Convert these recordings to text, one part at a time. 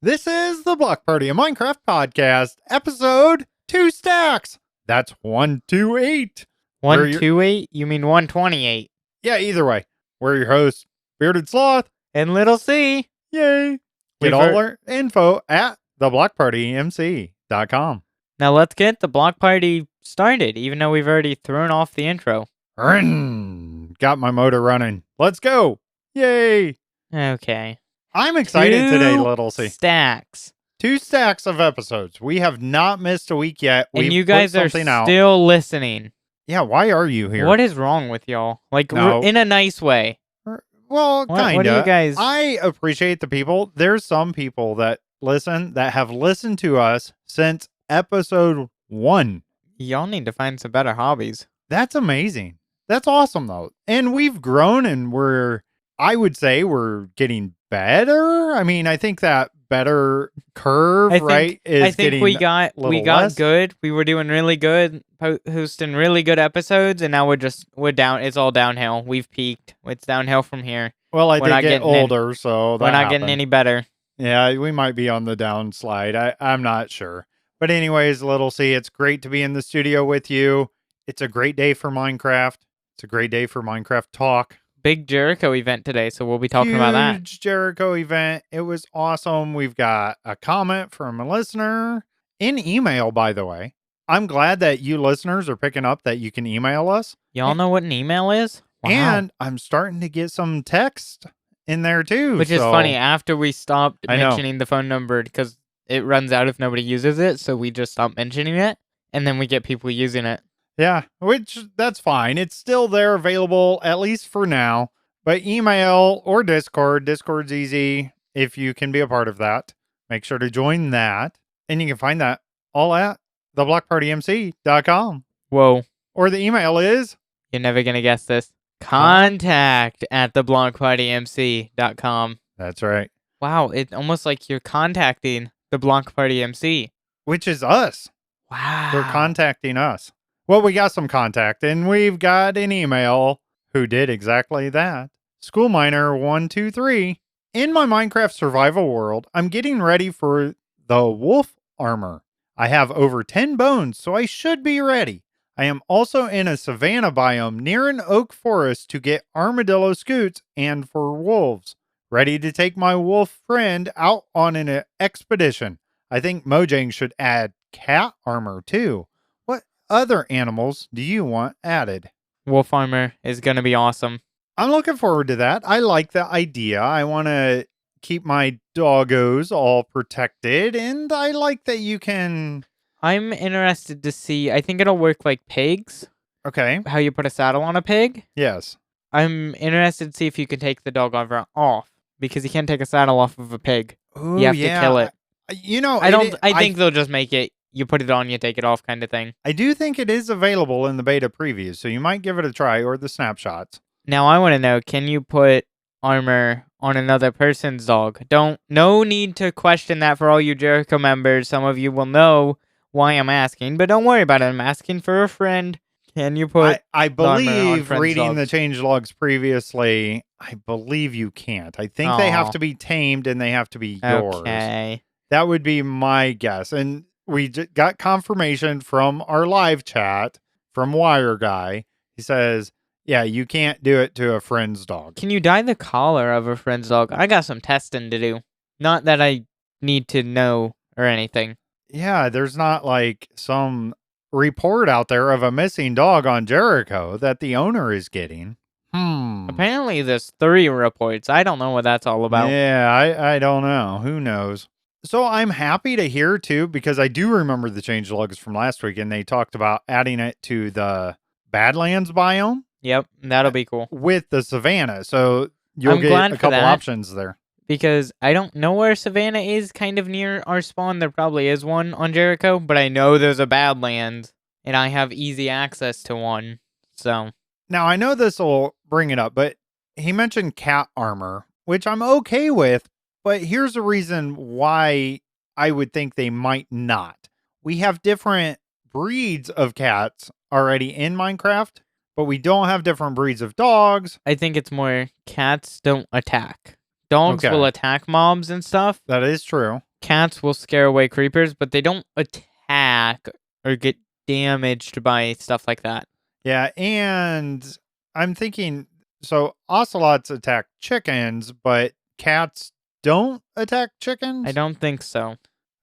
This is the Block Party, a Minecraft podcast, episode 2 stacks. That's 128. 128? You mean 128? Yeah, either way. We're your hosts, Bearded Sloth And Little C. Yay. Get all our info at theblockpartymc.com. Now let's get the block party started, even though we've already thrown off the intro. Got my motor running. Let's go. Yay. Okay. I'm excited today, Little C. Stacks. 2 stacks of episodes. We have not missed a week yet. And you guys are still listening. Yeah, why are you here? What is wrong with y'all? Like, in a nice way. Well, kind of. What do you guys... I appreciate the people. There's some people that listen that have listened to us since episode 1. Y'all need to find some better hobbies. That's amazing. That's awesome, though. And we've grown, and I would say we're getting better. I mean, I think that better curve, I think we got less. good. We were doing really good, hosting really good episodes, and now we're down. It's all downhill. We've peaked. It's downhill from here. Well, I did get older, so we're not getting any better. Yeah, we might be on the downslide. I'm not sure. But anyways, Little C, it's great to be in the studio with you. It's a great day for Minecraft. It's a great day for Minecraft talk. Big Jericho event today, so we'll be talking about that. Huge Jericho event. It was awesome. We've got a comment from a listener in email, by the way. I'm glad that you listeners are picking up that you can email us. Y'all know what an email is? Wow. And I'm starting to get some text in there too. Which is funny. After we stopped mentioning the phone number because it runs out if nobody uses it, so we just stopped mentioning it, and then we get people using it. Yeah, which that's fine. It's still there available, at least for now. But email or Discord. Discord's easy if you can be a part of that. Make sure to join that. And you can find that all at theblockpartymc.com. Whoa. Or the email is... You're never going to guess this. Contact at theblockpartymc.com. That's right. Wow, it's almost like you're contacting the Block Party MC. Which is us. Wow. They're contacting us. Well, we got some contact, and we've got an email who did exactly that. Schoolminer123. In my Minecraft survival world, I'm getting ready for the wolf armor. I have over 10 bones, so I should be ready. I am also in a savanna biome near an oak forest to get armadillo scoots and for wolves. Ready to take my wolf friend out on an expedition. I think Mojang should add cat armor too. What other animals do you want added? Wolf armor is going to be awesome. I'm looking forward to that. I like the idea. I want to keep my doggos all protected, and I like that you can... I'm interested to see, I think it'll work like pigs. Okay. How you put a saddle on a pig. Yes. I'm interested to see if you can take the dog armor off, because you can't take a saddle off of a pig. Ooh, you have to kill it. You know, I think they'll just make it, you put it on, you take it off kind of thing. I do think it is available in the beta previews, so you might give it a try, or the snapshots. Now I want to know, can you put armor on another person's dog? No need to question that for all you Jericho members. Some of you will know why I'm asking, but don't worry about it. I'm asking for a friend. Can you put I believe, reading dogs? the change logs previously, I believe you can't. I think they have to be tamed and they have to be yours. Okay. That would be my guess. And we got confirmation from our live chat from Wire Guy. He says, yeah, you can't do it to a friend's dog. Can you dye the collar of a friend's dog? I got some testing to do. Not that I need to know or anything. Yeah, there's not like some report out there of a missing dog on Jericho that the owner is getting. Apparently there's 3 reports. I don't know what that's all about. Yeah, I don't know. Who knows? So I'm happy to hear too, because I do remember the change logs from last week, and they talked about adding it to the Badlands biome. Yep, that'll be cool. With the Savannah, so you'll get a couple options there. Because I don't know where Savannah is, kind of near our spawn. There probably is one on Jericho, but I know there's a Badlands, and I have easy access to one, so... Now, I know this will bring it up, but he mentioned cat armor, which I'm okay with, but here's the reason why I would think they might not. We have different breeds of cats already in Minecraft, but we don't have different breeds of dogs. I think it's more cats don't attack. Dogs will attack mobs and stuff. That is true. cats will scare away creepers, but they don't attack or get damaged by stuff like that. Yeah, and I'm thinking so ocelots attack chickens, but cats don't attack I chickens? don't think so.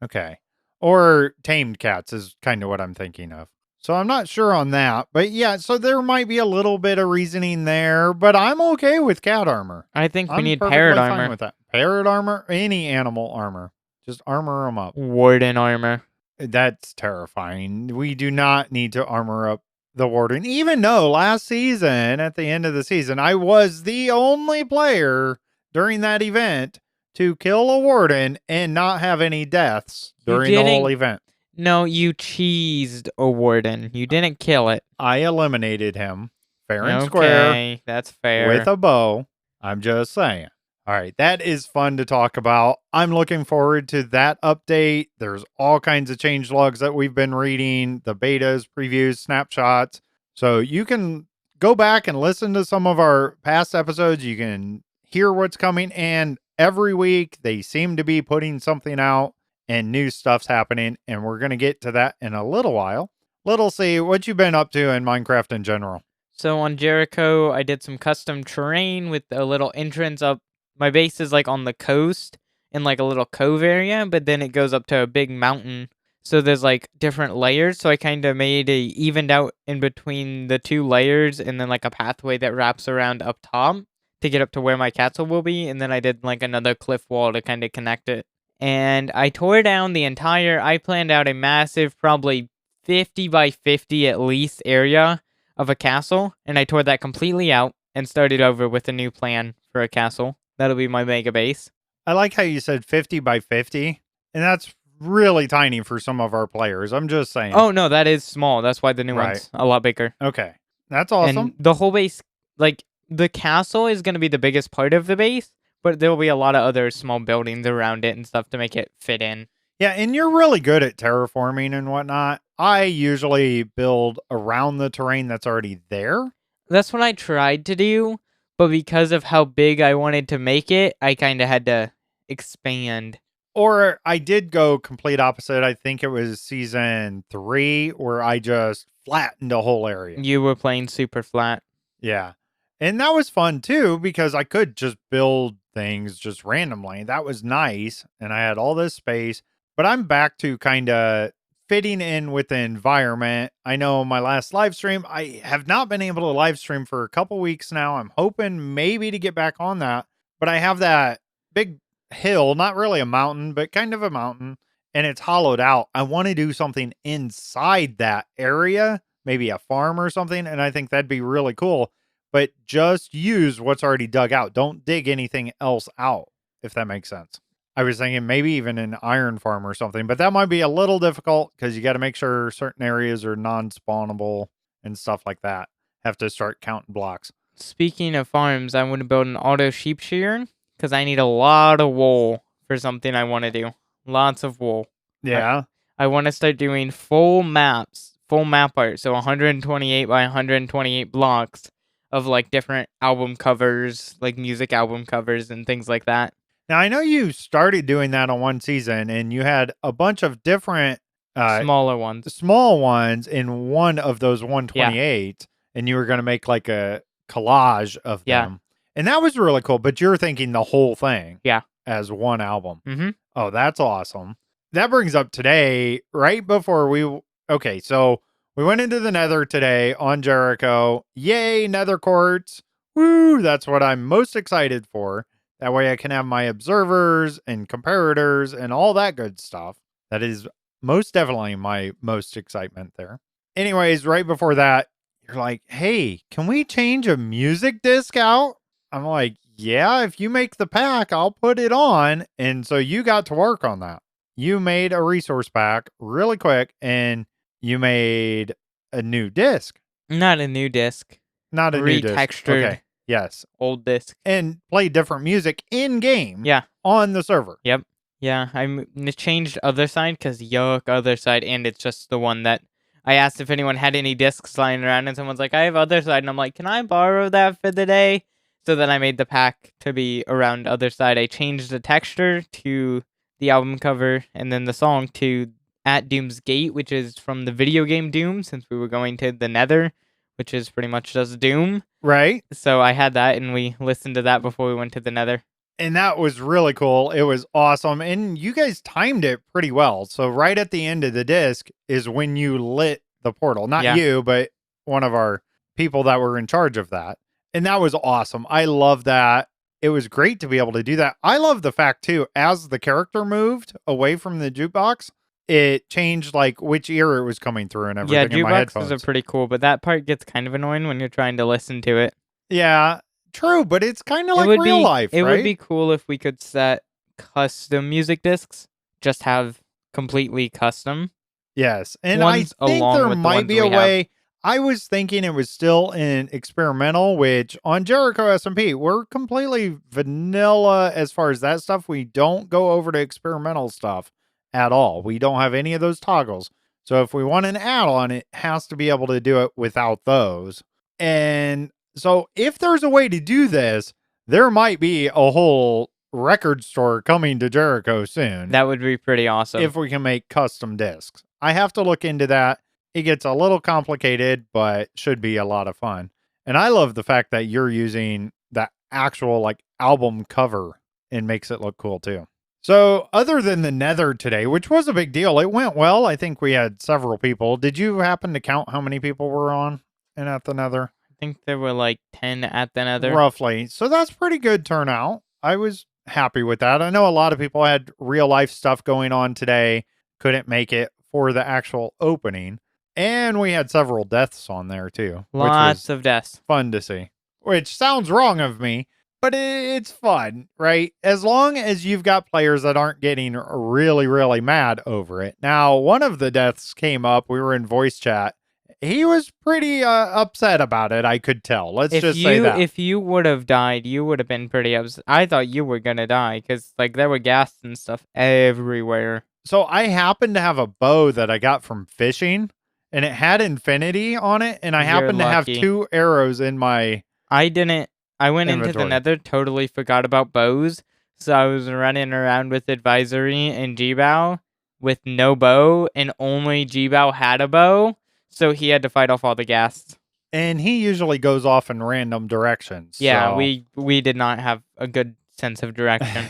Okay. Or tamed cats is kind of what I'm thinking of. So I'm not sure on that. But yeah, so there might be a little bit of reasoning there, but I'm okay with cat armor. I think we I'm need parrot perfectly fine armor. with that. Parrot armor, any animal armor. Just armor them up. Warden armor. That's terrifying. We do not need to armor up the warden, even though last season, at the end of the season, I was the only player during that event to kill a warden and not have any deaths You during the whole didn't. event. No, you cheesed a warden. You didn't kill it. I eliminated him fair and square Okay, that's with fair. a bow. I'm just saying. All right, that is fun to talk about. I'm looking forward to that update. There's all kinds of change logs that we've been reading, the betas, previews, snapshots. So you can go back and listen to some of our past episodes. You can hear what's coming. And every week they seem to be putting something out and new stuff's happening. And we're going to get to that in a little while. Little C, what you been up to in Minecraft in general? So on Jericho, I did some custom terrain with a little entrance up. My base is like on the coast in like a little cove area, but then it goes up to a big mountain. So there's like different layers. So I kind of made a evened out in between the two layers and then like a pathway that wraps around up top to get up to where my castle will be. And then I did like another cliff wall to kind of connect it. And I tore down I planned out a massive, probably 50 by 50 at least area of a castle, and I tore that completely out and started over with a new plan for a castle. That'll be my mega base. I like how you said 50 by 50, and that's really tiny for some of our players. I'm just saying. Oh, no, that is small. That's why the new Right. one's a lot bigger. Okay. That's awesome. And the whole base, like, the castle is going to be the biggest part of the base, but there will be a lot of other small buildings around it and stuff to make it fit in. Yeah, and you're really good at terraforming and whatnot. I usually build around the terrain that's already there. That's what I tried to do, but because of how big I wanted to make it, I kind of had to expand. Or I did go complete opposite. I think it was season 3 where I just flattened a whole area. You were playing super flat. Yeah. And that was fun too because I could just build things just randomly. That was nice. And I had all this space. But I'm back to kind of fitting in with the environment. I know my last live stream, I have not been able to live stream for a couple weeks now. I'm hoping maybe to get back on that. But I have that big hill, not really a mountain, but kind of a mountain, and it's hollowed out. I want to do something inside that area, maybe a farm or something, and I think that'd be really cool. But just use what's already dug out. Don't dig anything else out, if that makes sense. I was thinking maybe even an iron farm or something, but that might be a little difficult because you got to make sure certain areas are non-spawnable and stuff like that. Have to start counting blocks. Speaking of farms, I want to build an auto sheep shearer because I need a lot of wool for something I want to do. Lots of wool. Yeah. I want to start doing full maps, full map art. So 128 by 128 blocks of like different album covers, like music album covers and things like that. Now, I know you started doing that on one season and you had a bunch of different Smaller ones. small ones in one of those 128, and you were going to make like a collage of Yeah. them. And that was really cool, but you're thinking the whole thing Yeah. as one album. Mm-hmm. Oh, that's awesome. That brings up today, right before okay, so we went into the Nether today on Jericho. Yay, Nether quartz. Woo, that's what I'm most excited for. That way I can have my observers and comparators and all that good stuff. That is most definitely my most excitement there. Anyways, right before that, you're like, hey, can we change a music disc out? I'm like, yeah, if you make the pack, I'll put it on. And so you got to work on that. You made a resource pack really quick and you made a new disc. Not a new disc. Not a new disc. Retextured. Okay. Yes. Old disc. And play different music in game. Yeah. On the server. Yep. Yeah. I changed other side because yuck, other side, and it's just the one that I asked if anyone had any discs lying around, and someone's like, I have other side, and I'm like, can I borrow that for the day? So then I made the pack to be around other side. I changed the texture to the album cover and then the song to At Doom's Gate, which is from the video game Doom, since we were going to the Nether, which is pretty much just Doom. Right? So I had that, and we listened to that before we went to the Nether. And that was really cool. It was awesome. And you guys timed it pretty well. So, right at the end of the disc is when you lit the portal. Not Yeah. you, but one of our people that were in charge of that. And that was awesome. I love that. It was great to be able to do that. I love the fact, too, as the character moved away from the jukebox, it changed like which ear it was coming through and Yeah, everything in my jukeboxes are headphones. pretty cool, but that part gets kind of annoying when you're trying to listen to it. Yeah, true. But it's kind of It like would real be life, it would right? be cool if we could set custom music discs, just have completely custom Yes. And I ones think along there with the might ones be a we have. way. I was thinking it was still in experimental, which on Jericho SMP, we're completely vanilla as far as that stuff. We don't go over to experimental stuff at all. We don't have any of those toggles. So if we want an add on, it has to be able to do it without those. And so if there's a way to do this, there might be a whole record store coming to Jericho soon That would be pretty awesome. if we can make custom discs. I have to look into that. It gets a little complicated, but should be a lot of fun. And I love the fact that you're using the actual like album cover and makes it look cool too. So, other than the Nether today, which was a big deal, it went well. I think we had several people. Did you happen to count how many people were on and at the Nether? I think there were like 10 at the Nether. Roughly. So that's pretty good turnout. I was happy with that. I know a lot of people had real life stuff going on today, couldn't make it for the actual opening. And we had several deaths on there too, which Lots was of deaths. fun to see. Which sounds wrong of me, but it's fun, right? As long as you've got players that aren't getting really, really mad over it. Now, one of the deaths came up. We were in voice chat. He was pretty upset about it. I could tell. Let's just say that. If you would have died, you would have been pretty upset. I thought you were gonna die because like there were gas and stuff everywhere. So I happened to have a bow that I got from fishing, and it had infinity on it, and I You're happened to have lucky. 2 arrows in my I didn't. I went into the inventory. Nether, totally forgot about bows, so I was running around with advisory and G-Bow with no bow, and only G-Bow had a bow, so he had to fight off all the ghasts. And he usually goes off in random directions. Yeah, so- we did not have a good sense of direction.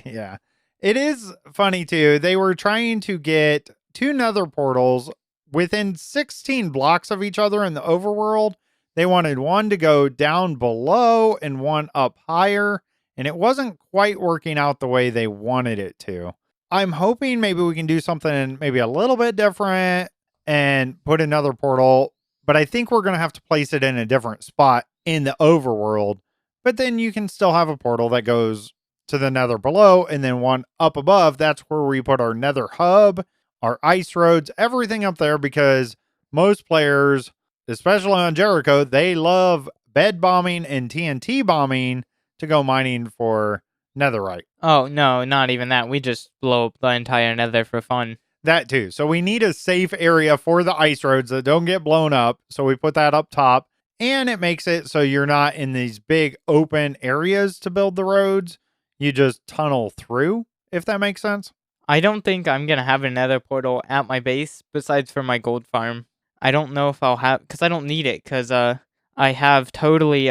yeah. It is funny too. They were trying to get 2 Nether portals within 16 blocks of each other in the overworld. They wanted one to go down below and one up higher, and it wasn't quite working out the way they wanted it to. I'm hoping maybe we can do something maybe a little bit different and put another portal, but I think we're going to have to place it in a different spot in the overworld. But then you can still have a portal that goes to the Nether below and then one up above. That's where we put our Nether hub, our ice roads, everything up there, because most players, especially on Jericho, they love bed bombing and TNT bombing to go mining for netherite. Oh, no, not even that. We just blow up the entire Nether for fun. That too. So we need a safe area for the ice roads that don't get blown up. So we put that up top, and it makes it so you're not in these big open areas to build the roads. You just tunnel through, if that makes sense. I don't think I'm going to have a Nether portal at my base besides for my gold farm. I don't know if I'll have, because I don't need it, because I have totally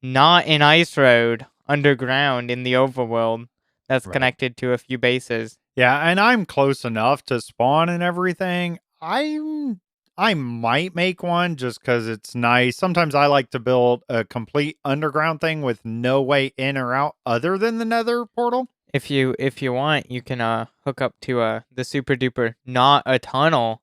not an ice road underground in the overworld that's Right. connected to a few bases. Yeah, and I'm close enough to spawn and everything. I might make one just because it's nice. Sometimes I like to build a complete underground thing with no way in or out other than the Nether portal. If you want, you can hook up to the super duper not a tunnel,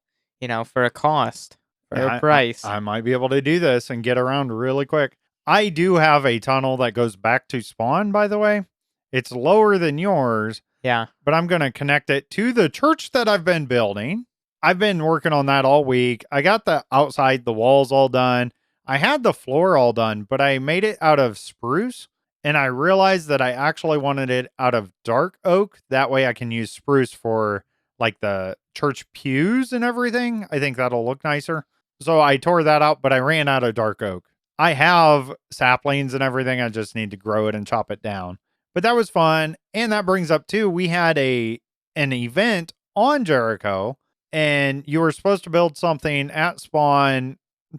for a cost, for Yeah, a price. I might be able to do this and get around really quick. I do have a tunnel that goes back to spawn, by the way. It's lower than yours, Yeah. but I'm going to connect it to the church that I've been building. I've been working on that all week. I got the outside, the walls all done. I had the floor all done, but I made it out of spruce, and I realized that I actually wanted it out of dark oak. That way I can use spruce for like the church pews and everything. I think that'll look nicer. So I tore that out, but I ran out of dark oak. I have saplings and everything. I just need to grow it and chop it down. But that was fun. And that brings up too, we had a an event on Jericho, and you were supposed to build something at spawn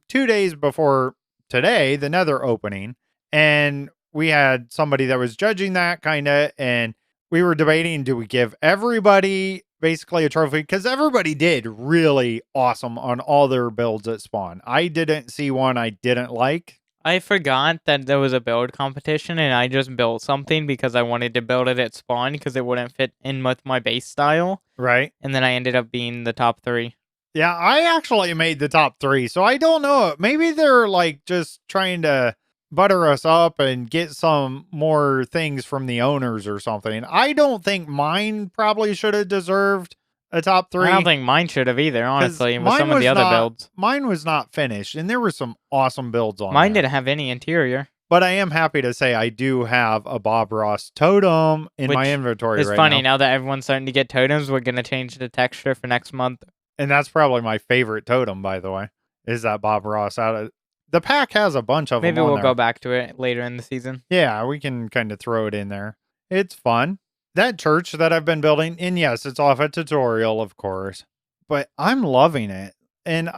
2 days before today, the Nether opening. And we had somebody that was judging that kind of, and we were debating, do we give everybody basically a trophy? Because everybody did really awesome on all their builds at spawn. I didn't see one I didn't like. I forgot that there was a build competition, and I just built something because I wanted to build it at spawn because it wouldn't fit in with my base style. Right. And then I ended up being the top 3. Yeah, I actually made the top 3, so I don't know. Maybe they're like just trying to butter us up and get some more things from the owners or something. I don't think mine probably should have deserved a top I don't 3 think mine should have either, because honestly, with some of the other builds. mine was not finished, and there were some awesome builds on Mine there. didn't have any interior. But I am happy to say I do have a Bob Ross totem in my Which inventory It's right funny, now. now that everyone's starting to get totems, we're going to change the texture for next month. And that's probably my favorite totem, by the way, is that Bob Ross out of the pack has a bunch of Maybe them on we'll there. go back to it later in the season. Yeah, we can kind of throw it in there. It's fun. That church that I've been building, and yes, it's off a tutorial, of course, but I'm loving it. And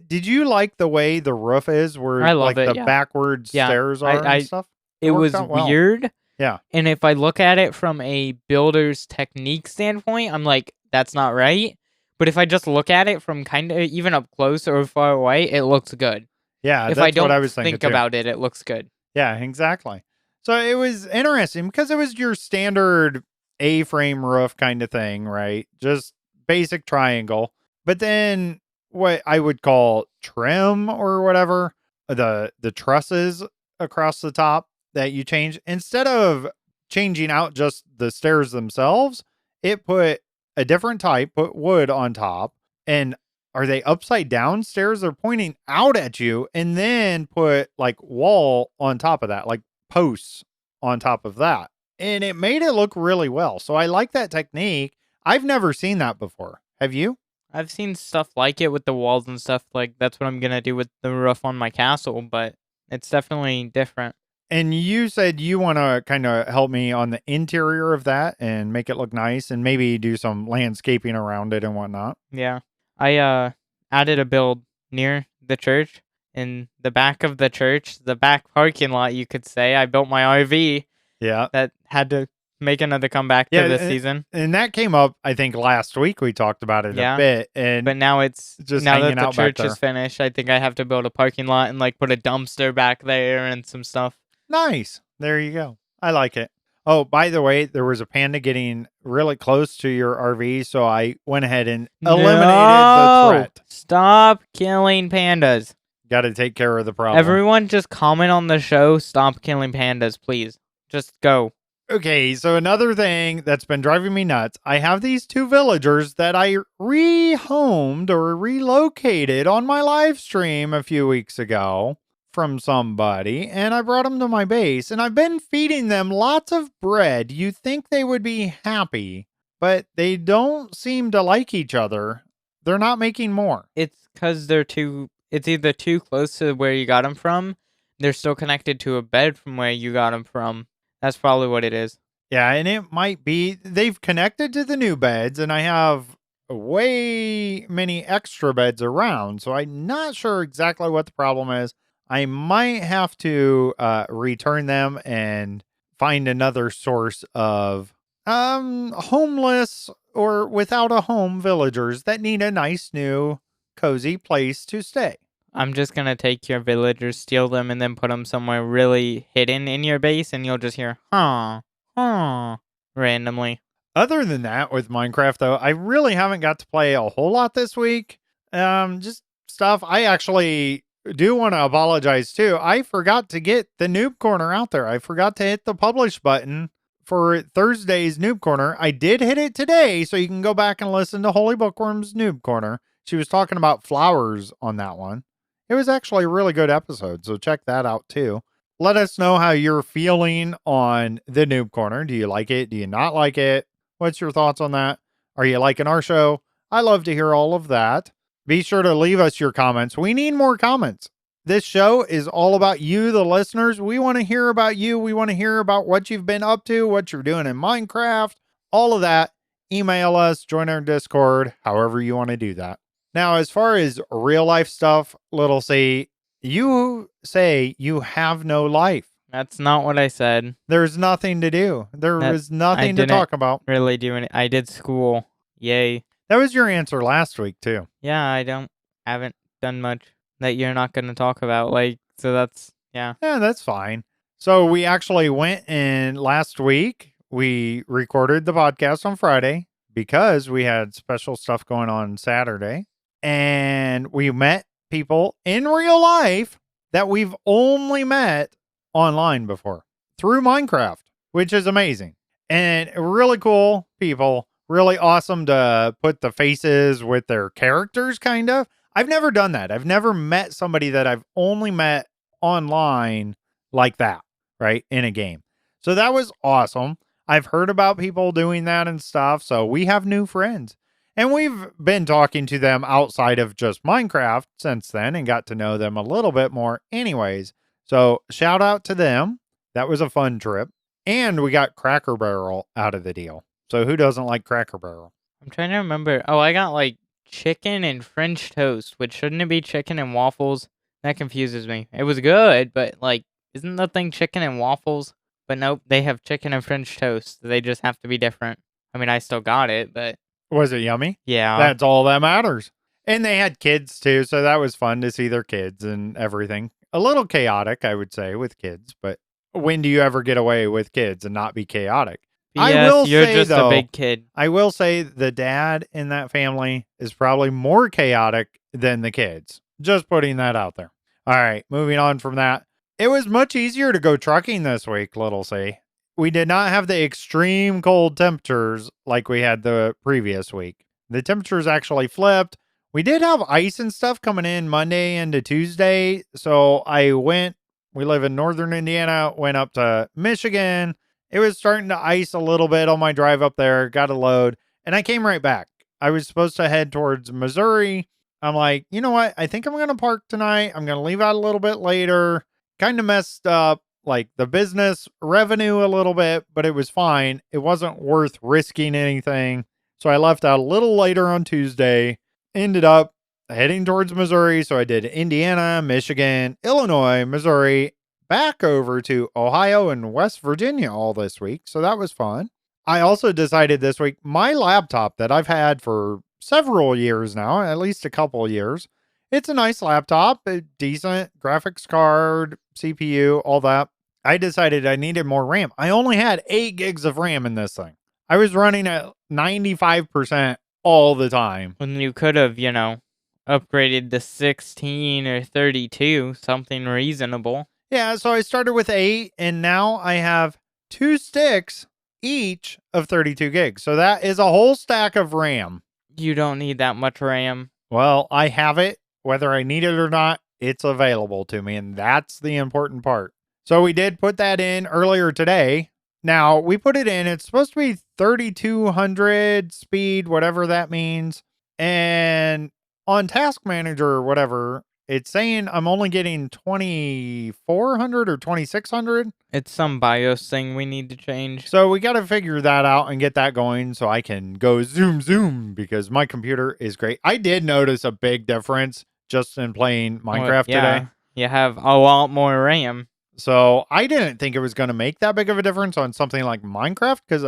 did you like the way the roof is, where I love like it, the yeah. backwards Yeah, stairs are and stuff? It worked was out well. weird. Yeah. And if I look at it from a builder's technique standpoint, I'm like, that's not right. But if I just look at it from kind of even up close or far away, it looks good. Yeah, If that's I don't what I was thinking think too. about it, it looks good. Yeah, exactly. So it was interesting because it was your standard A-frame roof kind of thing, right? Just basic triangle. But then what I would call trim or whatever, the trusses across the top that you change, instead of changing out just the stairs themselves, it put a different type, put wood on top. And are they upside down stairs? They're pointing out at you, and then put like wall on top of that, like posts on top of that. And it made it look really well. So I like that technique. I've never seen that before. Have you? I've seen stuff like it with the walls and stuff. Like, that's what I'm going to do with the roof on my castle, but it's definitely different. And you said you want to kind of help me on the interior of that and make it look nice and maybe do some landscaping around it and whatnot. Yeah. I added a build near the church. In the back of the church, the back parking lot, you could say. I built my RV Yeah. that had to make another comeback to this season. And that came up, I think, last week. We talked about it a bit. And But now it's just now that hanging the out back church is finished, I think I have to build a parking lot and like put a dumpster back there and some stuff. Nice. There you go. I like it. Oh, by the way, there was a panda getting really close to your RV, so I went ahead and eliminated the threat. Stop killing pandas. Got to take care of the problem. Everyone just comment on the show, stop killing pandas, please. Just go. Okay, so another thing that's been driving me nuts, I have these 2 villagers that I rehomed or relocated on my live stream a few weeks ago from somebody, and I brought them to my base, and I've been feeding them lots of bread. You think they would be happy, but they don't seem to like each other. They're not making more. It's because it's either too close to where you got them from, they're still connected to a bed from where you got them from. That's probably what it is. Yeah, and it might be they've connected to the new beds, and I have way many extra beds around, so I'm not sure exactly what the problem is. I might have to return them and find another source of homeless or without a home villagers that need a nice new cozy place to stay. I'm just going to take your villagers, steal them, and then put them somewhere really hidden in your base, and you'll just hear, randomly. Other than that, with Minecraft, though, I really haven't got to play a whole lot this week. Just stuff. I actually do want to apologize, too. I forgot to get the Noob Corner out there. I forgot to hit the publish button for Thursday's Noob Corner. I did hit it today, so you can go back and listen to Holy Bookworm's Noob Corner. She was talking about flowers on that one. It was actually a really good episode, so check that out too. Let us know how you're feeling on the Noob Corner. Do you like it? Do you not like it? What's your thoughts on that? Are you liking our show? I love to hear all of that. Be sure to leave us your comments. We need more comments. This show is all about you, the listeners. We want to hear about you. We want to hear about what you've been up to, what you're doing in Minecraft, all of that. email us, join our Discord, however you want to do that. Now, as far as real life stuff, little C, you say you have no life. That's not what I said. There's nothing to do. There That was I nothing to didn't talk about. really do any. I did school. Yay. That was your answer last week, too. Yeah, I haven't done much that you're not going to talk about. So that's, yeah. Yeah, that's fine. So we actually went in last week. We recorded the podcast on Friday because we had special stuff going on Saturday. And we met people in real life that we've only met online before through Minecraft, which is amazing. And really cool people, really awesome to put the faces with their characters, kind of. I've never done that. I've never met somebody that I've only met online like that, right? In a game. So that was awesome. I've heard about people doing that and stuff. So we have new friends. And we've been talking to them outside of just Minecraft since then and got to know them a little bit more, anyways. So shout out to them. That was a fun trip. And we got Cracker Barrel out of the deal. So who doesn't like Cracker Barrel? I'm trying to remember. Oh, I got chicken and French toast, which shouldn't it be chicken and waffles? That confuses me. It was good, but isn't the thing chicken and waffles? But nope, they have chicken and French toast. They just have to be different. I mean, I still got it, but Was it yummy? yeah. That's all that matters. And they had kids too, so that was fun to see their kids and everything. A little chaotic, I would say, with kids, but when do you ever get away with kids and not be chaotic? I Yes, will you're say, just though, a big kid. I will say the dad in that family is probably more chaotic than the kids. Just putting that out there. All right, moving on from that. It was much easier to go trucking this week, little C. We did not have the extreme cold temperatures like we had the previous week. The temperatures actually flipped. We did have ice and stuff coming in Monday into Tuesday. So we live in northern Indiana, went up to Michigan. It was starting to ice a little bit on my drive up there, got a load, and I came right back. I was supposed to head towards Missouri. I'm like, you know what? I think I'm going to park tonight. I'm going to leave out a little bit later. Kind of messed up the business revenue a little bit, but it was fine. It wasn't worth risking anything. So I left out a little later on Tuesday, ended up heading towards Missouri. So I did Indiana, Michigan, Illinois, Missouri, back over to Ohio and West Virginia all this week. So that was fun. I also decided this week my laptop that I've had for several years now, at least a couple of years, it's a nice laptop, a decent graphics card, CPU, all that. I decided I needed more RAM. I only had 8 gigs of RAM in this thing. I was running at 95% all the time. When you could have, upgraded to 16 or 32, something reasonable. Yeah, so I started with 8, and now I have 2 sticks each of 32 gigs. So that is a whole stack of RAM. You don't need that much RAM. Well, I have it. Whether I need it or not, it's available to me, and that's the important part. So we did put that in earlier today. Now, we put it in. It's supposed to be 3200 speed, whatever that means. And on Task Manager or whatever, it's saying I'm only getting 2400 or 2600. It's some BIOS thing we need to change. So we got to figure that out and get that going so I can go zoom because my computer is great. I did notice a big difference just in playing Minecraft today. You have a lot more RAM. So I didn't think it was going to make that big of a difference on something like Minecraft because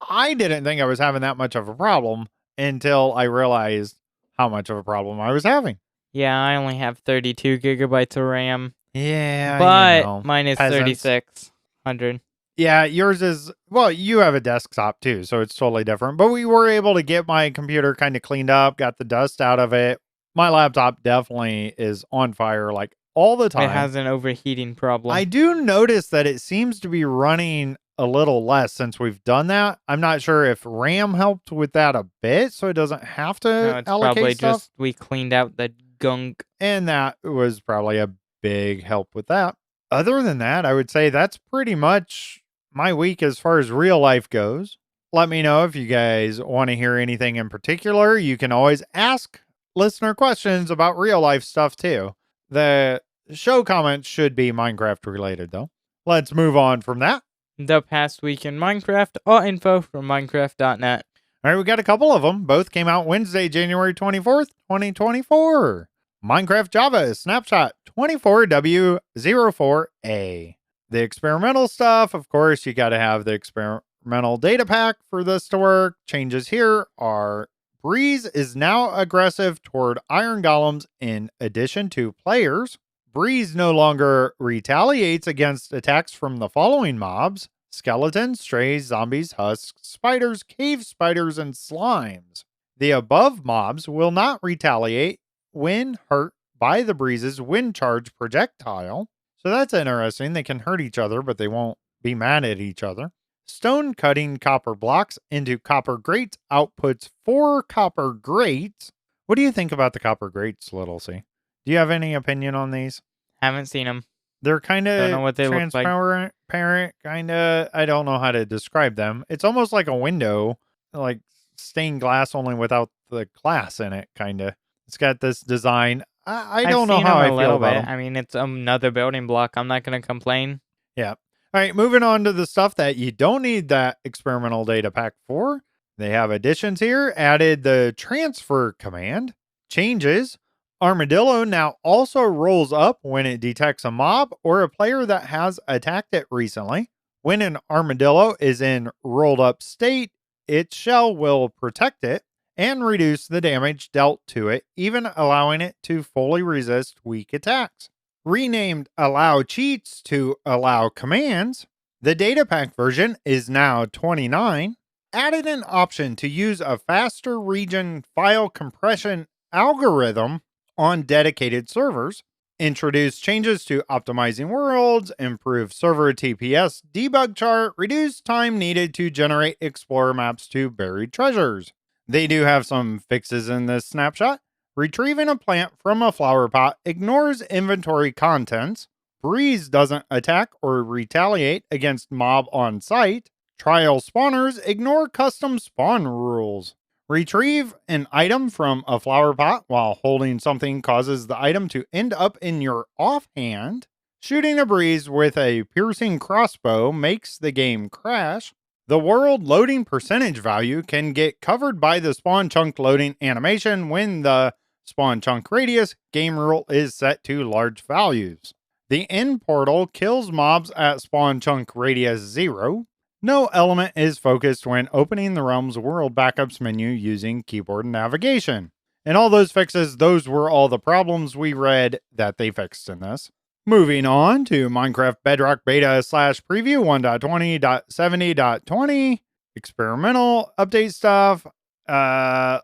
I didn't think I was having that much of a problem until I realized how much of a problem I was having. Yeah, I only have 32 gigabytes of RAM. Yeah, but mine is peasants. 3600. Yeah, yours is, well, you have a desktop too, so it's totally different. But we were able to get my computer kind of cleaned up, got the dust out of it. My laptop definitely is on fire all the time. It has an overheating problem. I do notice that it seems to be running a little less since we've done that. I'm not sure if RAM helped with that a bit, so it doesn't have to it's allocate probably stuff. just we cleaned out the gunk. And that was probably a big help with that. Other than that, I would say that's pretty much my week as far as real life goes. Let me know if you guys want to hear anything in particular. You can always ask listener questions about real life stuff too. The show comments should be Minecraft related though. Let's move on from that. The past week in Minecraft, all info from Minecraft.net. All right, we got a couple of them. Both came out Wednesday, January 24th, 2024. Minecraft Java Snapshot 24W04A. The experimental stuff, of course, you got to have the experimental data pack for this to work. Changes here are Breeze is now aggressive toward iron golems in addition to players. Breeze no longer retaliates against attacks from the following mobs: skeletons, strays, zombies, husks, spiders, cave spiders, and slimes. The above mobs will not retaliate when hurt by the Breeze's wind charge projectile. So that's interesting. They can hurt each other, but they won't be mad at each other. Stone cutting copper blocks into copper grates outputs 4 copper grates. What do you think about the copper grates, Little C? Do you have any opinion on these? Haven't seen them. They're kind Don't know of what they look like. transparent, kind of. I don't know how to describe them. It's almost like a window, like stained glass, only without the glass in it, kind of. It's got this design. I I've don't know seen how them I a feel little about bit. them. I mean, it's another building block. I'm not gonna complain. Yeah. All right, moving on to the stuff that you don't need that experimental data pack for. They have additions here. Added the transfer command. Changes. Armadillo now also rolls up when it detects a mob or a player that has attacked it recently. When an armadillo is in rolled up state, its shell will protect it and reduce the damage dealt to it, even allowing it to fully resist weak attacks. Renamed Allow Cheats to Allow Commands, the data pack version is now 29. Added an option to use a faster region file compression algorithm on dedicated servers, introduce changes to optimizing worlds, improve server TPS debug chart, reduce time needed to generate explorer maps to buried treasures. They do have some fixes in this snapshot. Retrieving a plant from a flower pot ignores inventory contents. Breeze doesn't attack or retaliate against mob on site. Trial spawners ignore custom spawn rules. Retrieve an item from a flower pot while holding something causes the item to end up in your offhand. Shooting a breeze with a piercing crossbow makes the game crash. The world loading percentage value can get covered by the spawn chunk loading animation when the spawn chunk radius game rule is set to large values. The end portal kills mobs at spawn chunk radius 0. No element is focused when opening the realm's world backups menu using keyboard navigation. And all those fixes, those were all the problems we read that they fixed in this. Moving on to Minecraft Bedrock Beta / Preview 1.20.70.20. Experimental update stuff.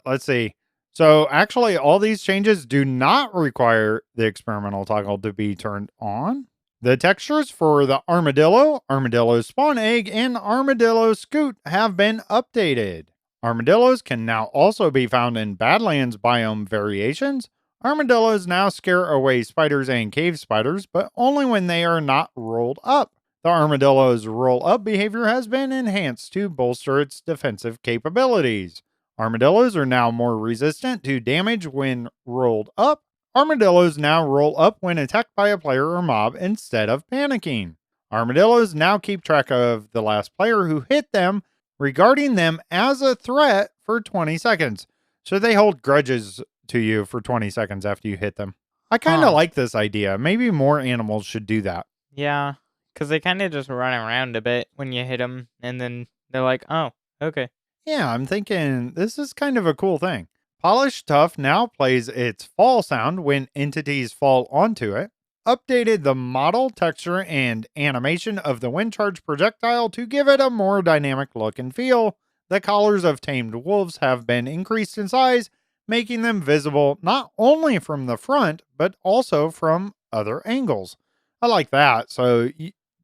Let's see. So actually, all these changes do not require the experimental toggle to be turned on. The textures for the armadillo, armadillo spawn egg, and armadillo scoot have been updated. Armadillos can now also be found in Badlands biome variations. Armadillos now scare away spiders and cave spiders, but only when they are not rolled up. The armadillo's roll up behavior has been enhanced to bolster its defensive capabilities. Armadillos are now more resistant to damage when rolled up. Armadillos now roll up when attacked by a player or mob instead of panicking. Armadillos now keep track of the last player who hit them, regarding them as a threat for 20 seconds. So they hold grudges to you for 20 seconds after you hit them. I kind of like this idea. Maybe more animals should do that. Yeah, because they kind of just run around a bit when you hit them, and then they're like, oh, okay. Yeah, I'm thinking this is kind of a cool thing. Polished Tuff now plays its fall sound when entities fall onto it. Updated the model, texture, and animation of the wind charge projectile to give it a more dynamic look and feel. The collars of tamed wolves have been increased in size, making them visible not only from the front, but also from other angles. I like that. So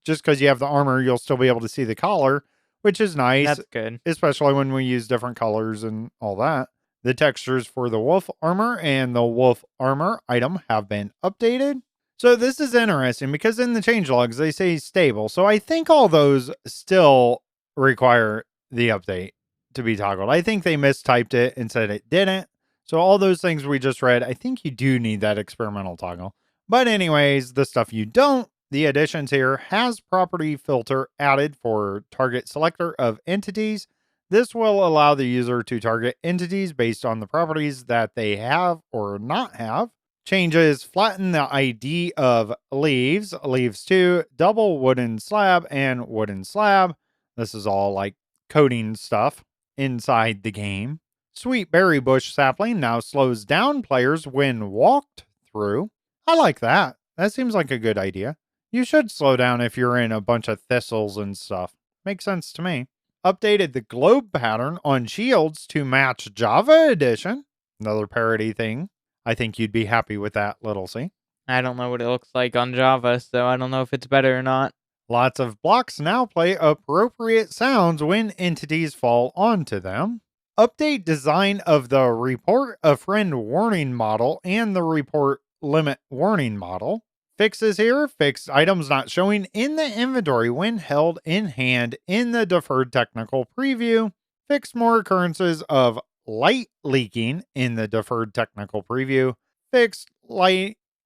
just because you have the armor, you'll still be able to see the collar, which is nice. That's good. Especially when we use different colors and all that. The textures for the wolf armor and the wolf armor item have been updated. So this is interesting because in the changelogs they say stable. So I think all those still require the update to be toggled. I think they mistyped it and said it didn't. So all those things we just read, I think you do need that experimental toggle. But anyways, the stuff you don't, the additions here has property filter added for target selector of entities. This will allow the user to target entities based on the properties that they have or not have. Changes flatten the ID of leaves, leaves 2, double wooden slab, and wooden slab. This is all like coding stuff inside the game. Sweet berry bush sapling now slows down players when walked through. I like that. That seems like a good idea. You should slow down if you're in a bunch of thistles and stuff. Makes sense to me. Updated the globe pattern on shields to match Java Edition. Another parody thing. I think you'd be happy with that, Little C. I don't know what it looks like on Java, so I don't know if it's better or not. Lots of blocks now play appropriate sounds when entities fall onto them. Update design of the report a friend warning model and the report limit warning model. Fixes here: fixed items not showing in the inventory when held in hand in the deferred technical preview. Fixed more occurrences of light leaking in the deferred technical preview. Fixed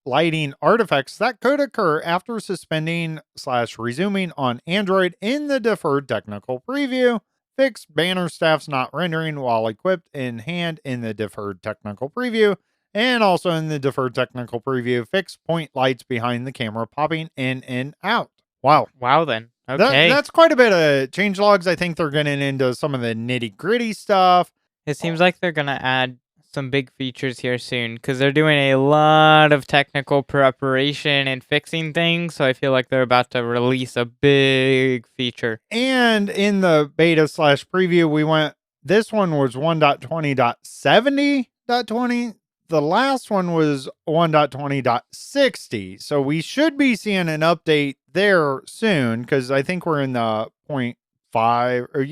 lighting artifacts that could occur after suspending slash resuming on Android in the deferred technical preview. Fixed banner staffs not rendering while equipped in hand in the deferred technical preview. And also in the deferred technical preview, fixed point lights behind the camera popping in and out. Wow. Wow, then. That, Okay. that's quite a bit of change logs. I think they're getting into some of the nitty gritty stuff. It seems like they're going to add some big features here soon because they're doing a lot of technical preparation and fixing things. So I feel like they're about to release a big feature. And in the beta slash preview, we went, this one was 1.20.70.20. The last one was 1.20.60. So we should be seeing an update there soon because I think we're in the 0.5 or,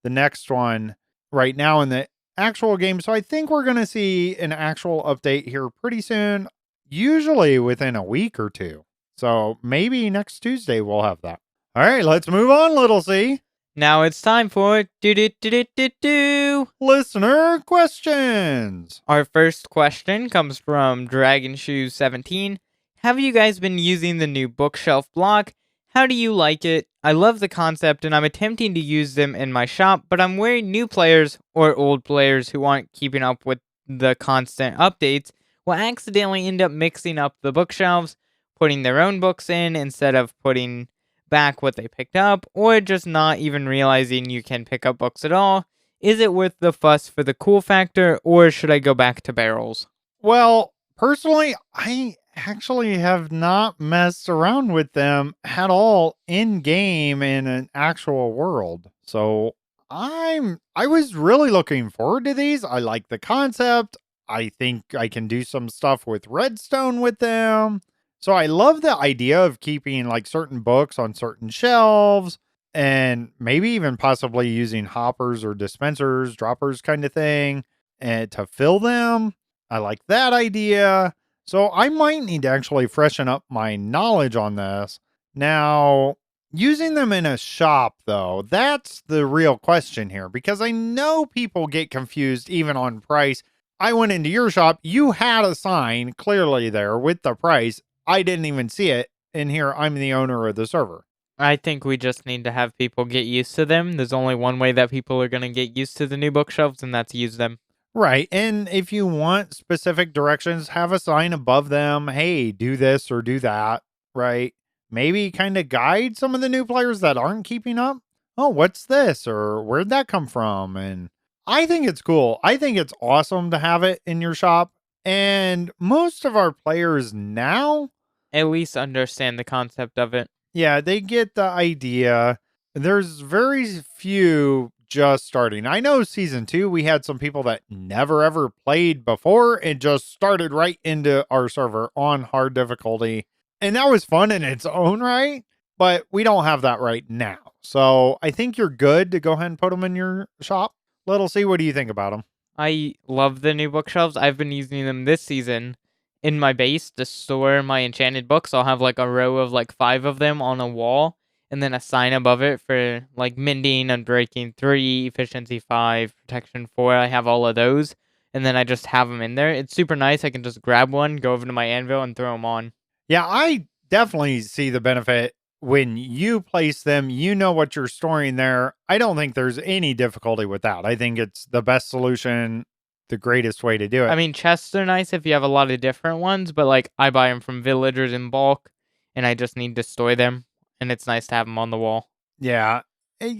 the next one right now in the actual game. So I think we're going to see an actual update here pretty soon, usually within a week or two. So maybe next Tuesday we'll have that. All right, let's move on, Little C. Now it's time for do. Listener questions. Our first question comes from Dragon Shoes 17. Have you guys been using the new bookshelf block? How do you like it? I love the concept and I'm attempting to use them in my shop, but I'm worried new players or old players who aren't keeping up with the constant updates will accidentally end up mixing up the bookshelves, putting their own books in instead of putting back what they picked up, or just not even realizing you can pick up books at all. Is it worth the fuss for the cool factor, or should I go back to barrels? Well, personally, I actually have not messed around with them at all in game in an actual world. So I was really looking forward to these. I like the concept. I think I can do some stuff with redstone with them. So I love the idea of keeping like certain books on certain shelves and maybe even possibly using hoppers or dispensers, droppers kind of thing, and to fill them. I like that idea. So I might need to actually freshen up my knowledge on this. Now, using them in a shop, though, that's the real question here because I know people get confused even on price. I went into your shop, you had a sign clearly there with the price. I didn't even see it. And here I'm the owner of the server. I think we just need to have people get used to them. There's only one way that people are going to get used to the new bookshelves, and that's use them. Right. And if you want specific directions, have a sign above them. Hey, do this or do that. Right. Maybe kind of guide some of the new players that aren't keeping up. Oh, what's this? Or where'd that come from? And I think it's cool. I think it's awesome to have it in your shop. And most of our players now, At least understand the concept of it. yeah, they get the idea. There's very few just starting. I know season 2, we had some people that never ever played before and just started right into our server on hard difficulty. And that was fun in its own right, but we don't have that right now. So I think you're good to go ahead and put them in your shop. Little C, what do you think about them? I love the new bookshelves. I've been using them this season in my base to store my enchanted books. I'll have like a row of like 5 of them on a wall and then a sign above it for like mending, unbreaking 3, efficiency 5, protection 4. I have all of those and then I just have them in there. It's super nice. I can just grab one, go over to my anvil and throw them on. Yeah, I definitely see the benefit when you place them, you know what you're storing there. I don't think there's any difficulty with that. I think it's the best solution, the greatest way to do I it. mean, chests are nice if you have a lot of different ones, but like I buy them from villagers in bulk, and I just need to store them, and it's nice to have them on the wall. Yeah.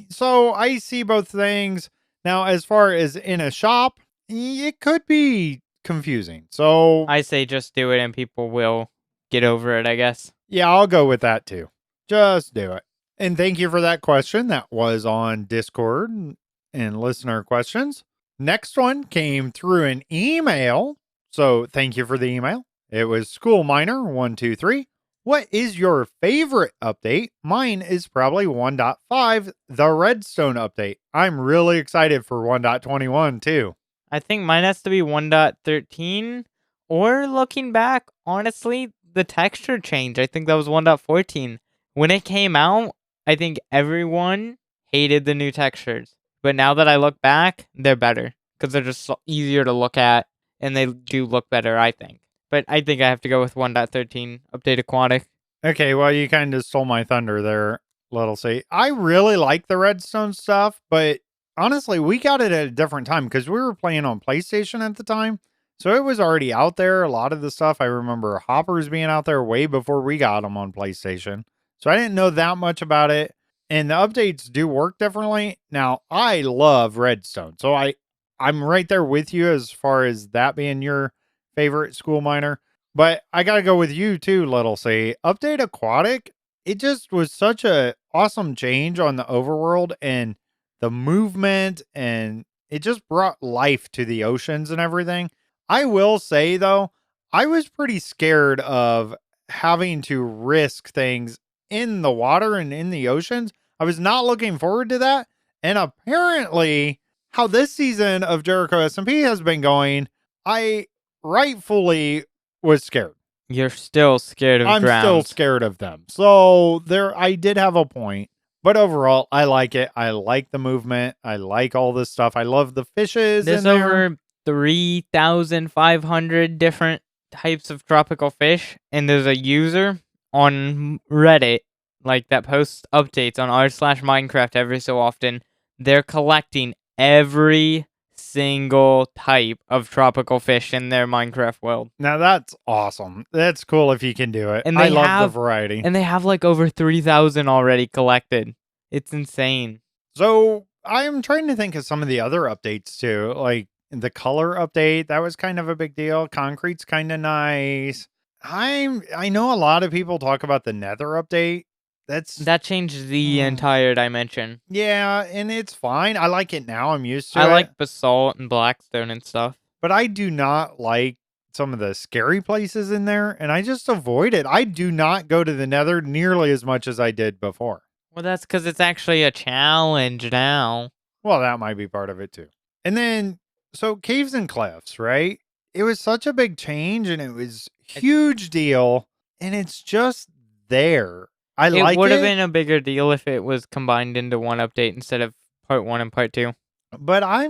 So I see both things. Now, as far as in a shop, it could be confusing. So, I say just do it, and people will get over it, I guess. yeah, I'll go with that too. Just do it. And thank you for that question. That was on Discord and listener questions. Next one came through an email. So thank you for the email. It was School Miner 123. What is your favorite update? Mine is probably 1.5, the Redstone update. I'm really excited for 1.21 too. I think mine has to be 1.13, or looking back, honestly, the texture change. I think that was 1.14. When it came out, I think everyone hated the new textures. But now that I look back, they're better because they're just easier to look at, and they do look better, I think. But I think I have to go with 1.13 Update Aquatic. Okay, well, you kind of stole my thunder there, Little C. I really like the Redstone stuff, but honestly, we got it at a different time because we were playing on PlayStation at the time. So it was already out there. A lot of the stuff I remember Hoppers being out there way before we got them on PlayStation. So I didn't know that much about it. And the updates do work differently. Now, I love Redstone. So I'm right there with you as far as that being your favorite school miner. But I gotta go with you too, Little C. Update Aquatic, it just was such a awesome change on the overworld and the movement, and it just brought life to the oceans and everything. I will say though, I was pretty scared of having to risk things in the water and in the oceans. I was not looking forward to that. And apparently, how this season of Jericho SMP has been going, I rightfully was scared. You're still scared of I'm still drowns. scared of them. So there I did have a point. But overall, I like it. I like the movement. I like all this stuff. I love the fishes There's in there. over 3,500 different types of tropical fish, and there's a user on Reddit like that posts updates on r/Minecraft every so often. They're collecting every single type of tropical fish in their Minecraft world. Now that's awesome. That's cool if you can do it. And I they love the have variety. and they have like over 3,000 already collected. It's insane. So I'm trying to think of some of the other updates too. Like the color update, that was kind of a big deal. Concrete's kind of nice. I know a lot of people talk about the Nether update. That changed the entire dimension. Yeah, and it's fine. I like it now. I'm used to I it. like basalt and blackstone and stuff. But I do not like some of the scary places in there, and I just avoid it. I do not go to the Nether nearly as much as I did before. Well, that's because it's actually a challenge now. Well, that might be part of it too. And then, so caves and cliffs, right? It was such a big change, and it was huge deal, and it's just there. I like It would have it, been a bigger deal if it was combined into one update instead of part 1 and part 2. but I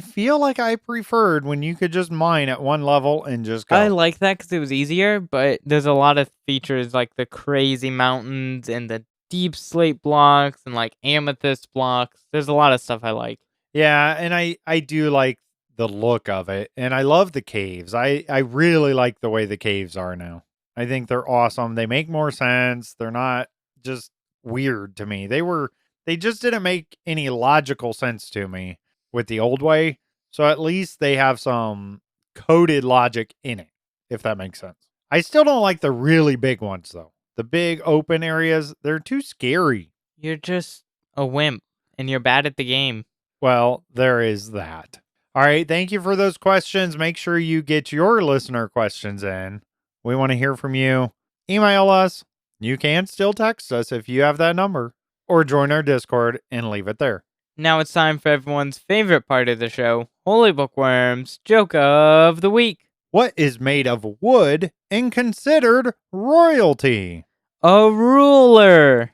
feel like I preferred when you could just mine at one level and just go. I like that because it was easier, but there's a lot of features like the crazy mountains and the deep slate blocks and like amethyst blocks. There's a lot of stuff I like. Yeah, and I do like the look of it, and I love the caves. I really like the way the caves are now. I think they're awesome. They make more sense. They're not just weird to me. They just didn't make any logical sense to me with the old way. So at least they have some coded logic in it, if that makes sense. I still don't like the really big ones though. The big open areas, they're too scary. You're just a wimp and you're bad at the game. Well, there is that. All right. Thank you for those questions. Make sure you get your listener questions in. We want to hear from you. Email us. You can still text us if you have that number, or join our Discord and leave it there. Now it's time for everyone's favorite part of the show, Holy Bookworm's Joke of the Week. What is made of wood and considered royalty? A ruler.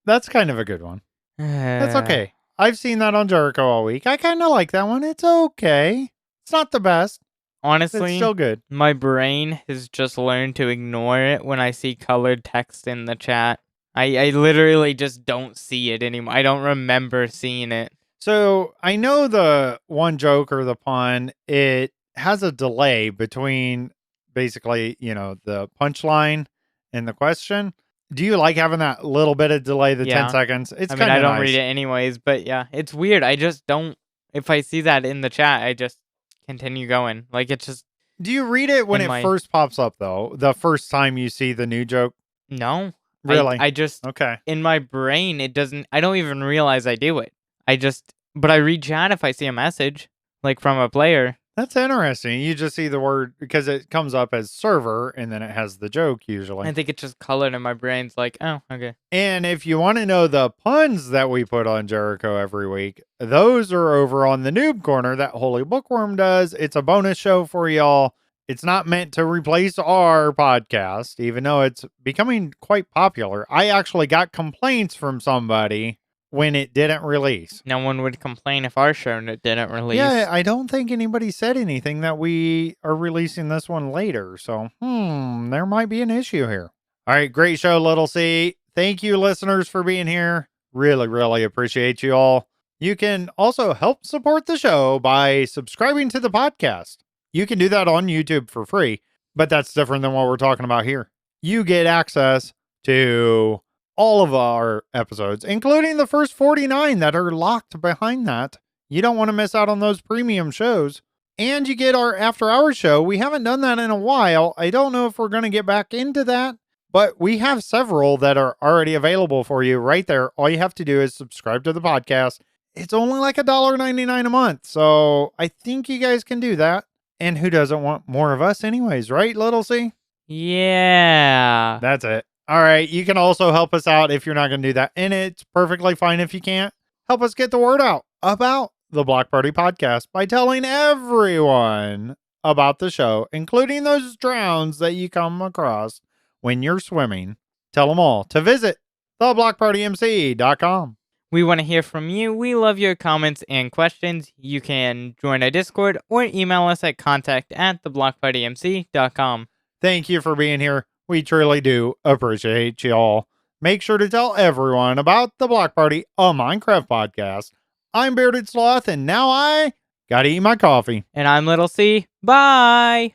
That's kind of a good one. That's okay. I've seen that on Jericho all week. I kind of like that one. It's okay. It's not the best. It's Honestly, still good. my brain has just learned to ignore it when I see colored text in the chat. I literally just don't see it anymore. I don't remember seeing it. So I know the one joke or the pun, it has a delay between basically, the punchline and the question. Do you like having that little bit of delay, the 10 Yeah. seconds? It's I mean, kind I of don't read nice. it anyways, but yeah, it's weird. I just don't. If I see that in the chat, I just continue going. Like it's just Do you read it when in it my first pops up, though? The first time you see the new joke? no. Really? I just Okay. in my brain it doesn't. I don't even realize I do it. But I read chat if I see a message like from a player. That's interesting. You just see the word because it comes up as server and then it has the joke I usually. think it's just colored in my brain's like, oh, okay. And if you want to know the puns that we put on Jericho every week, those are over on the Noob Corner that Holy Bookworm does. It's a bonus show for y'all. It's not meant to replace our podcast, even though it's becoming quite popular. I actually got complaints from somebody when it didn't release. No one would complain if our show didn't Yeah, release. I don't think anybody said anything that we are releasing this one later. So, there might be an issue here. All right, great show, Little C. Thank you, listeners, for being here. Really, really appreciate you all. You can also help support the show by subscribing to the podcast. You can do that on YouTube for free, but that's different than what we're talking about here. You get access to all of our episodes, including the first 49 that are locked behind that. You don't want to miss out on those premium shows. And you get our after hours show. We haven't done that in a while. I don't know if we're going to get back into that, but we have several that are already available for you right there. All you have to do is subscribe to the podcast. It's only like $1.99 a month. So I think you guys can do that. And who doesn't want more of us, anyways, right, Little C? Yeah. That's it. All right. You can also help us out if you're not going to do that. And it's perfectly fine if you can't. Help us get the word out about the Block Party podcast by telling everyone about the show, including those drowns that you come across when you're swimming. Tell them all to visit theblockpartymc.com. We want to hear from you. We love your comments and questions. You can join our Discord or email us at contact@theblockpartymc.com. Thank you for being here. We truly do appreciate y'all. Make sure to tell everyone about the Block Party, a Minecraft podcast. I'm Bearded Sloth, and now I gotta eat my coffee. And I'm Little C. Bye.